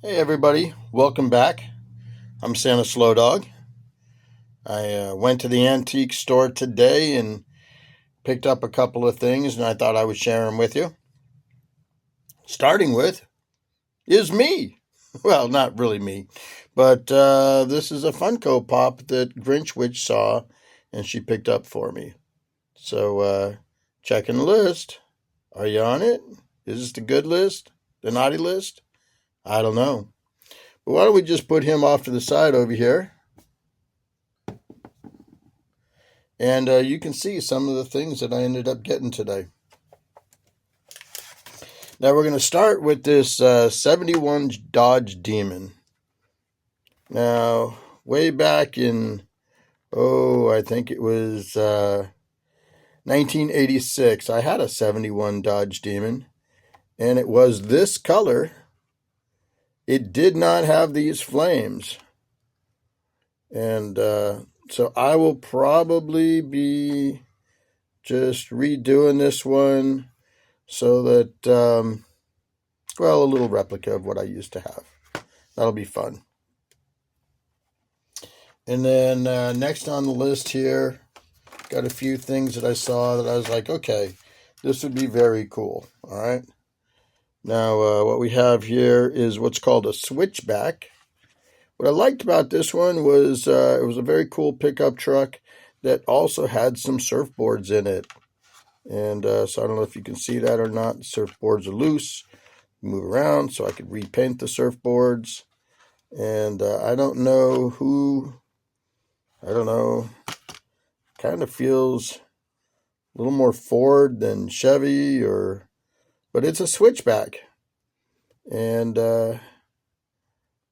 Hey everybody, welcome back. I'm Santa Slow Dog. I went to the antique store today and picked up a couple of things, and I thought I would share them with you. Starting with is me. Well, not really me, but this is a Funko Pop that Grinch Witch saw, and she picked up for me. So, checking the list. Are you on it? Is this the good list? The naughty list? I don't know. But why don't we just put him off to the side over here? And you can see some of the things that I ended up getting today. Now we're going to start with this 71 Dodge Demon. Now, way back in, I think it was 1986, I had a 71 Dodge Demon, and it was this color. It did not have these flames. And so I will probably be just redoing this one so that, a little replica of what I used to have. That'll be fun. And then next on the list here, got a few things that I saw that I was like, okay, this would be very cool. All right. Now, what we have here is what's called a switchback. What I liked about this one was it was a very cool pickup truck that also had some surfboards in it. And so I don't know if you can see that or not. The surfboards are loose, move around, so I could repaint the surfboards. And I don't know, kind of feels a little more Ford than Chevy, but it's a switchback. And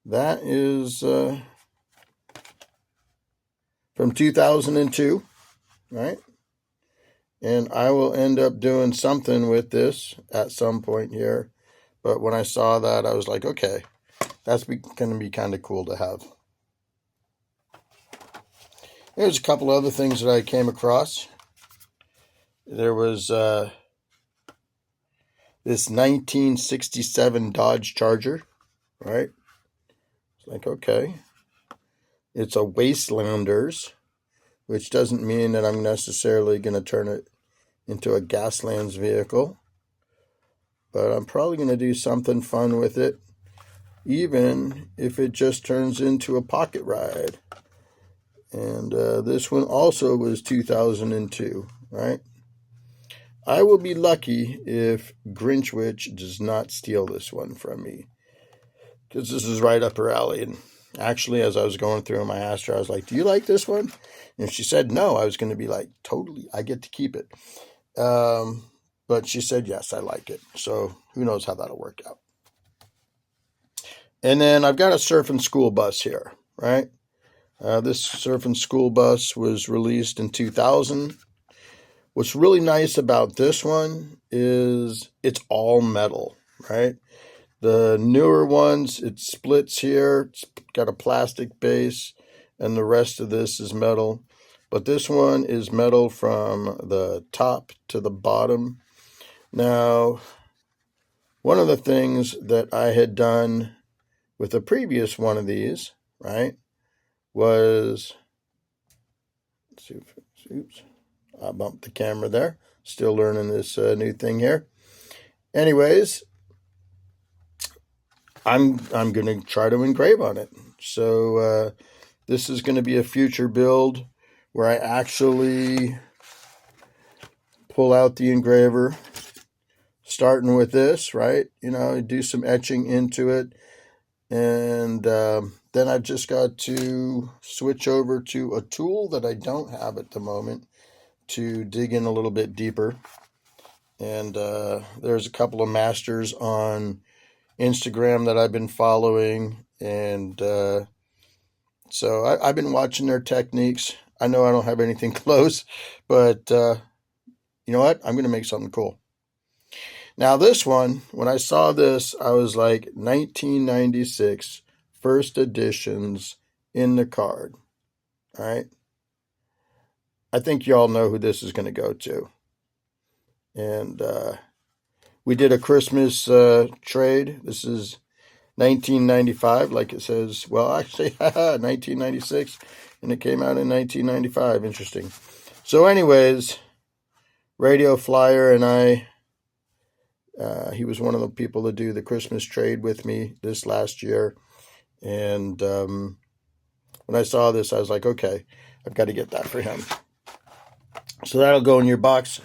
that is from 2002, right? And I will end up doing something with this at some point here. But when I saw that, I was like, okay, that's going to be kind of cool to have. There's a couple other things that I came across. There was this 1967 Dodge Charger, right? It's like, okay. It's a Wastelanders, which doesn't mean that I'm necessarily going to turn it into a Gaslands vehicle. But I'm probably going to do something fun with it, even if it just turns into a pocket ride. And this one also was 2002, right? I will be lucky if Grinch Witch does not steal this one from me, because this is right up her alley. And actually, as I was going through them, I asked her, I was like, do you like this one? And if she said no, I was going to be like, totally, I get to keep it. But she said, yes, I like it. So who knows how that'll work out. And then I've got a surfing school bus here, right? This surfing school bus was released in 2000. What's really nice about this one is it's all metal, right? The newer ones, it splits here. It's got a plastic base, and the rest of this is metal. But this one is metal from the top to the bottom. Now, one of the things that I had done with a previous one of these, right, was, let's see if, oops, I bumped the camera there. Still learning this new thing here. Anyways, I'm going to try to engrave on it. So this is going to be a future build where I actually pull out the engraver, starting with this, right? Do some etching into it. And then I've just got to switch over to a tool that I don't have at the moment to dig in a little bit deeper. And there's a couple of masters on Instagram that I've been following. And so I've been watching their techniques. I know I don't have anything close, but you know what? I'm going to make something cool. Now this one, when I saw this, I was like 1996 first editions in the card. All right. I think you all know who this is going to go to. And we did a Christmas trade. This is 1995, like it says. Well, actually, 1996, and it came out in 1995. Interesting. So anyways, Radio Flyer and I, he was one of the people to do the Christmas trade with me this last year. And when I saw this, I was like, okay, I've got to get that for him. So that'll go in your box.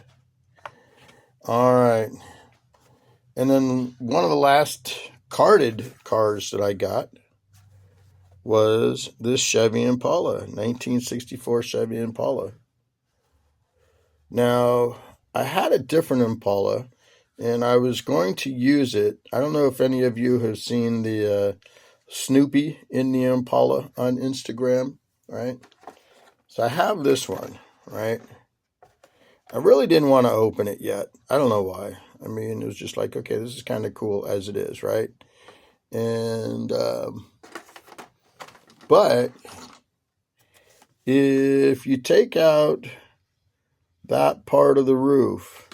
All right. And then one of the last carded cars that I got was this Chevy Impala, 1964 Chevy Impala. Now, I had a different Impala, and I was going to use it. I don't know if any of you have seen the Snoopy in the Impala on Instagram, right? So I have this one, right? I really didn't want to open it yet. I don't know why. I mean, it was just like, okay, this is kind of cool as it is, right? And, but if you take out that part of the roof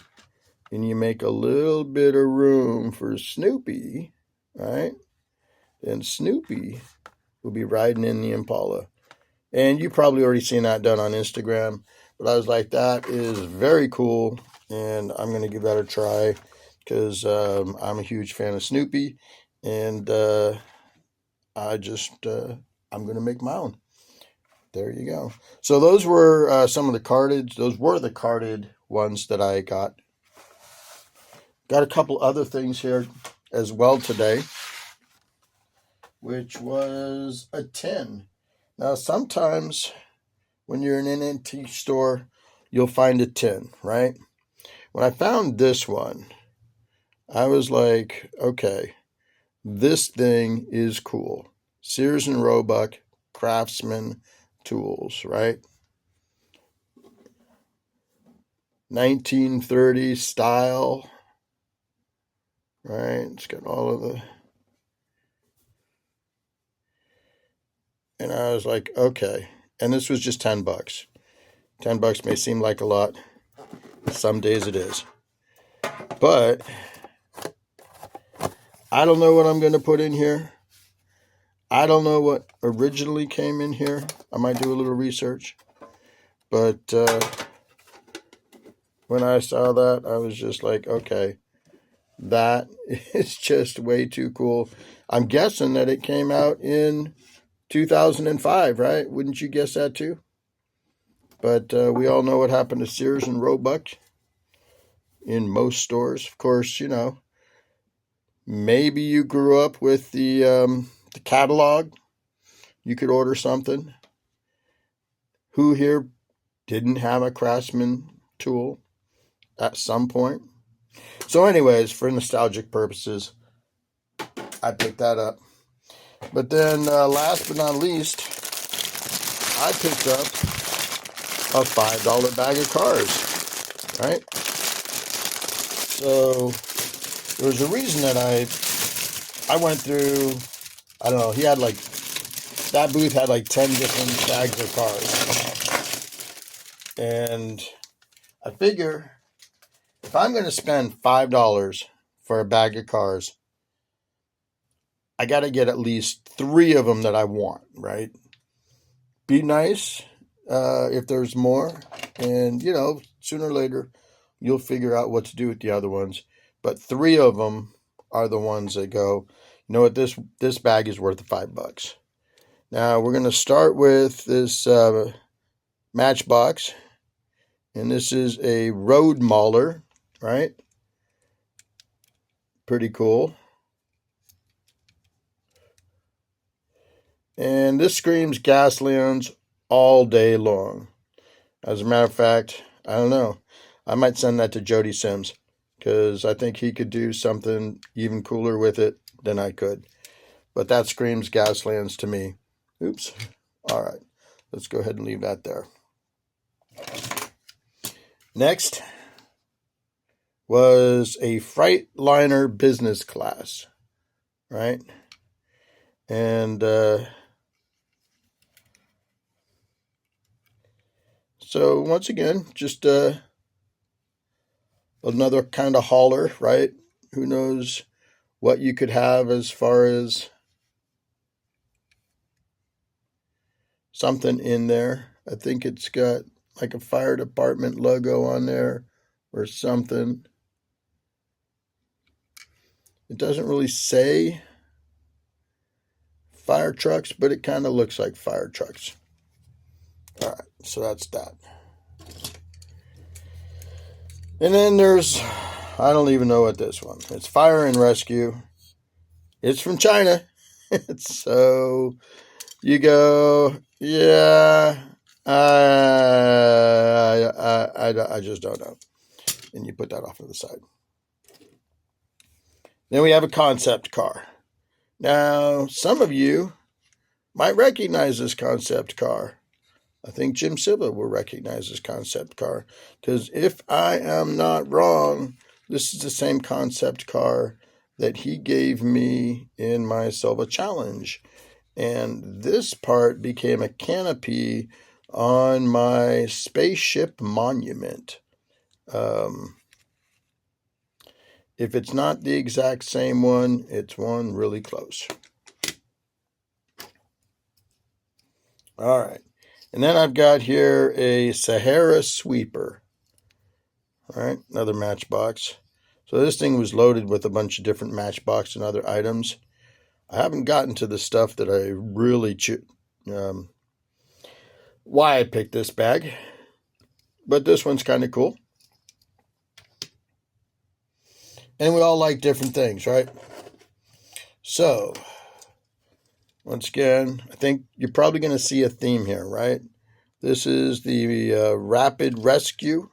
and you make a little bit of room for Snoopy, right? Then Snoopy will be riding in the Impala. And you probably already seen that done on Instagram. But I was like, that is very cool. And I'm going to give that a try because I'm a huge fan of Snoopy. And I'm going to make my own. There you go. So those were some of the carded. Those were the carded ones that I got. Got a couple other things here as well today, which was a tin. Now, sometimes when you're in an antique store, you'll find a tin, right? When I found this one, I was like, okay, this thing is cool. Sears and Roebuck Craftsman tools, right? 1930 style, right? It's got all of the... And I was like, okay. And this was just $10. $10 may seem like a lot. Some days it is. But I don't know what I'm going to put in here. I don't know what originally came in here. I might do a little research. But when I saw that, I was just like, okay, that is just way too cool. I'm guessing that it came out in 2005, right? Wouldn't you guess that too? But we all know what happened to Sears and Roebuck in most stores. Of course, you know, maybe you grew up with the catalog. You could order something. Who here didn't have a Craftsman tool at some point? So anyways, for nostalgic purposes, I picked that up. But then last but not least, I picked up a $5 bag of cars, right? So there was a reason that I went through, I don't know, he had like, that booth had like 10 different bags of cars. And I figure if I'm going to spend $5 for a bag of cars, I got to get at least 3 of them that I want, right? Be nice if there's more. And, you know, sooner or later, you'll figure out what to do with the other ones. But 3 of them are the ones that go, you know what, this bag is worth $5. Now, we're going to start with this Matchbox. And this is a road mauler, right? Pretty cool. And this screams Gaslands all day long. As a matter of fact, I don't know. I might send that to Jody Sims because I think he could do something even cooler with it than I could. But that screams Gaslands to me. Oops. All right. Let's go ahead and leave that there. Next was a Freightliner business class, right? And so once again, just another kind of hauler, right? Who knows what you could have as far as something in there. I think it's got like a fire department logo on there or something. It doesn't really say fire trucks, but it kind of looks like fire trucks. All right, so that's that. And then there's, I don't even know what this one. It's fire and rescue. It's from China. So you go, yeah, I just don't know. And you put that off to the side. Then we have a concept car. Now, some of you might recognize this concept car. I think Jim Silva will recognize this concept car. Because if I am not wrong, this is the same concept car that he gave me in my Silva Challenge. And this part became a canopy on my spaceship monument. If it's not the exact same one, it's one really close. All right. And then I've got here a Sahara sweeper. All right, another matchbox. So this thing was loaded with a bunch of different matchbox and other items. I haven't gotten to the stuff that I really why I picked this bag. But this one's kind of cool. And we all like different things, right? So, once again, I think you're probably going to see a theme here, right? This is the Rapid Rescue.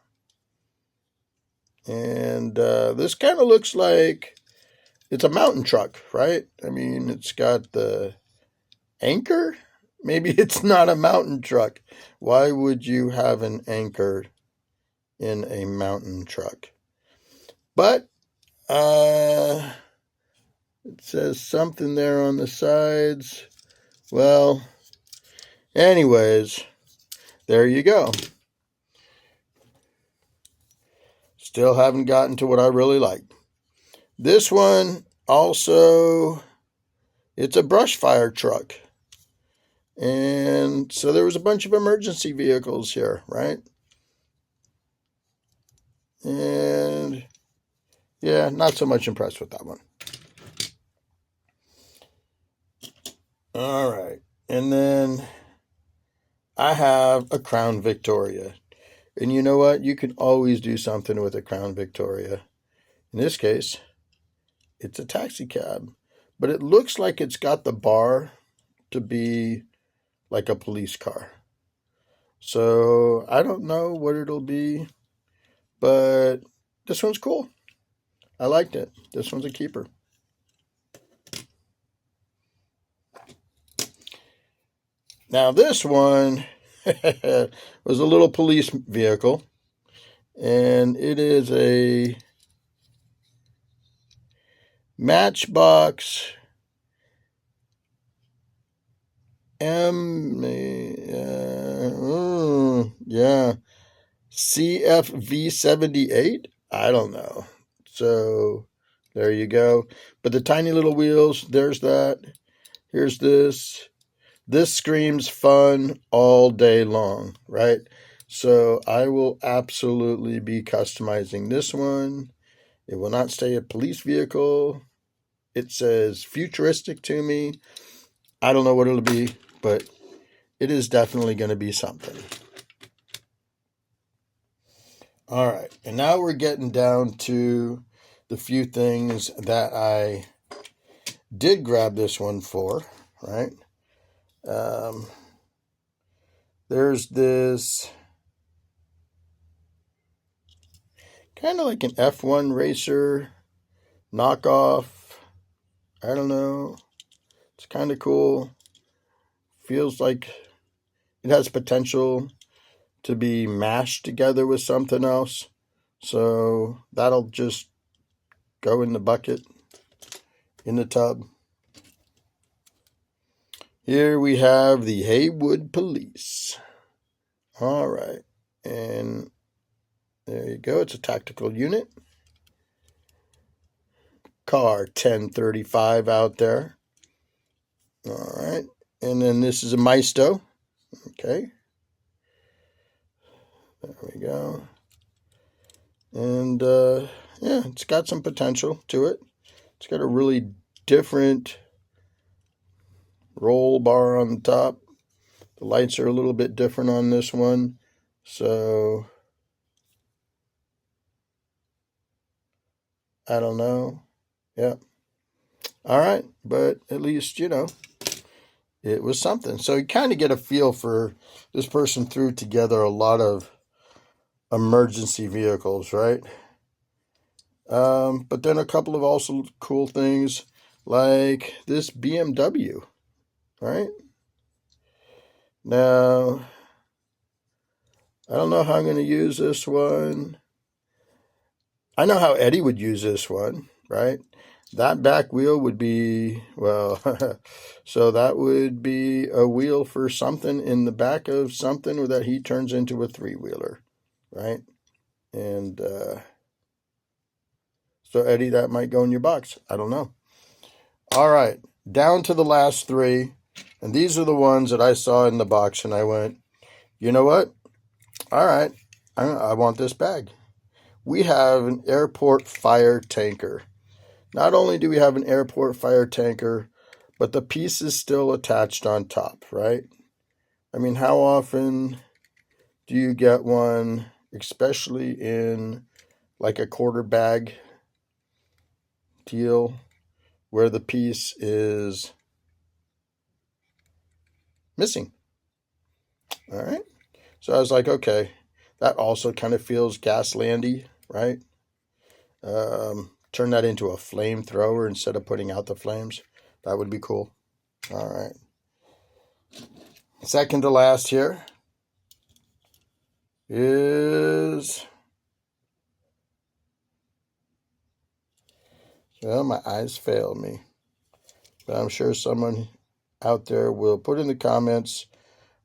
And this kind of looks like it's a mountain truck, right? I mean, it's got the anchor. Maybe it's not a mountain truck. Why would you have an anchor in a mountain truck? But it says something there on the sides. Well, anyways, there you go. Still haven't gotten to what I really like. This one also, it's a brush fire truck. And so there was a bunch of emergency vehicles here, right? And yeah, not so much impressed with that one. All right. And then I have a Crown Victoria. And you know what? You can always do something with a Crown Victoria. In this case, it's a taxi cab. But it looks like it's got the bar to be like a police car. So I don't know what it'll be. But this one's cool. I liked it. This one's a keeper. Now this one was a little police vehicle. And it is a Matchbox CFV78. I don't know. So there you go. But the tiny little wheels, there's that. Here's this. This screams fun all day long, right? So I will absolutely be customizing this one. It will not stay a police vehicle. It says futuristic to me. I don't know what it'll be, but it is definitely going to be something. All right, and now we're getting down to the few things that I did grab this one for, right? There's this kind of like an F1 racer knockoff. I don't know. It's kind of cool. Feels like it has potential to be mashed together with something else. So that'll just go in the bucket, in the tub. Here we have the Haywood Police. All right. And there you go. It's a tactical unit. car 1035 out there. All right. And then this is a Maisto. Okay. There we go. And yeah, it's got some potential to it. It's got a really different roll bar on the top. The lights are a little bit different on this one. So I don't know. Yeah. All right. But at least, it was something. So you kind of get a feel for this person threw together a lot of emergency vehicles, right? But then a couple of also cool things like this BMW, right? Now, I don't know how I'm going to use this one. I know how Eddie would use this one, right? That back wheel would be, well, so that would be a wheel for something in the back of something that he turns into a three-wheeler, right? And so, Eddie, that might go in your box. I don't know. All right, down to the last three. And these are the ones that I saw in the box, and I went, you know what? All right, I want this bag. We have an airport fire tanker. Not only do we have an airport fire tanker, but the piece is still attached on top, right? I mean, how often do you get one, especially in like a quarter bag deal, where the piece is missing? All right. So I was like, okay, that also kind of feels Gaslandy, right? Turn that into a flamethrower instead of putting out the flames. That would be cool. All right. Second to last here is, well, my eyes failed me. But I'm sure someone out there will put in the comments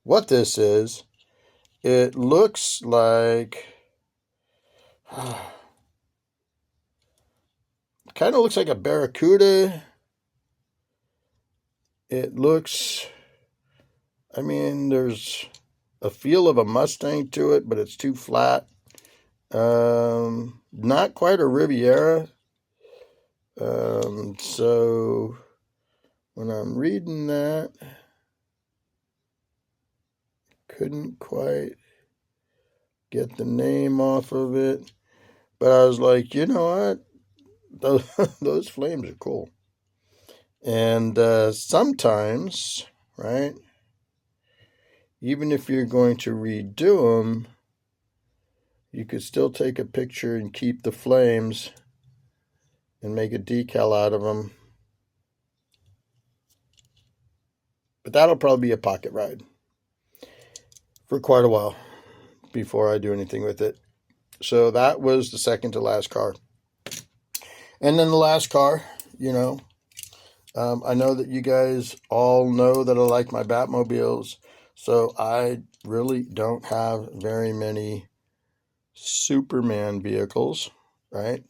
what this is. It looks like, kind of looks like a Barracuda. It looks, I mean, there's a feel of a Mustang to it, but it's too flat. Not quite a Riviera. So when I'm reading that, couldn't quite get the name off of it. But I was like, you know what? Those flames are cool. And sometimes, right, even if you're going to redo them, you could still take a picture and keep the flames and make a decal out of them. But that'll probably be a pocket ride for quite a while before I do anything with it. So that was the second to last car. And then the last car, I know that you guys all know that I like my Batmobiles. So I really don't have very many Superman vehicles, right?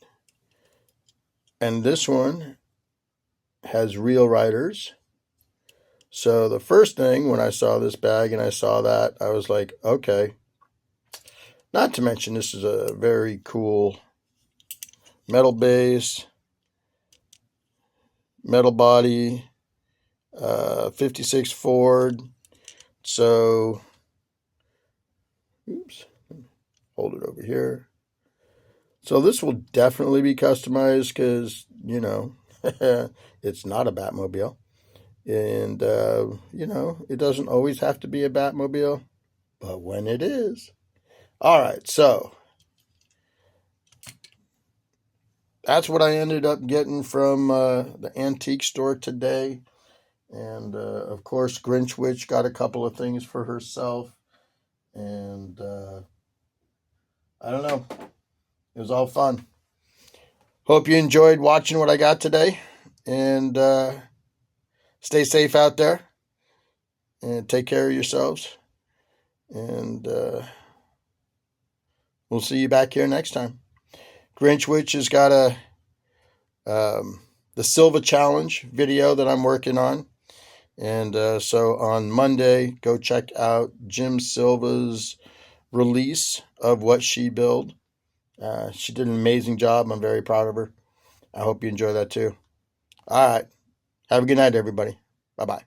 And this one has real riders. So the first thing when I saw this bag and I saw that, I was like, okay. Not to mention this is a very cool metal base, metal body, 56 Ford. So, oops, hold it over here. So this will definitely be customized because, it's not a Batmobile. And, it doesn't always have to be a Batmobile, but when it is. All right, so that's what I ended up getting from the antique store today. And, of course, Grinch Witch got a couple of things for herself. And I don't know. It was all fun. Hope you enjoyed watching what I got today. And stay safe out there. And take care of yourselves. And we'll see you back here next time. Grinch Witch has got a the Silva Challenge video that I'm working on. And so on Monday, go check out Jim Silva's release of what she built. She did an amazing job. I'm very proud of her. I hope you enjoy that too. All right. Have a good night, everybody. Bye bye.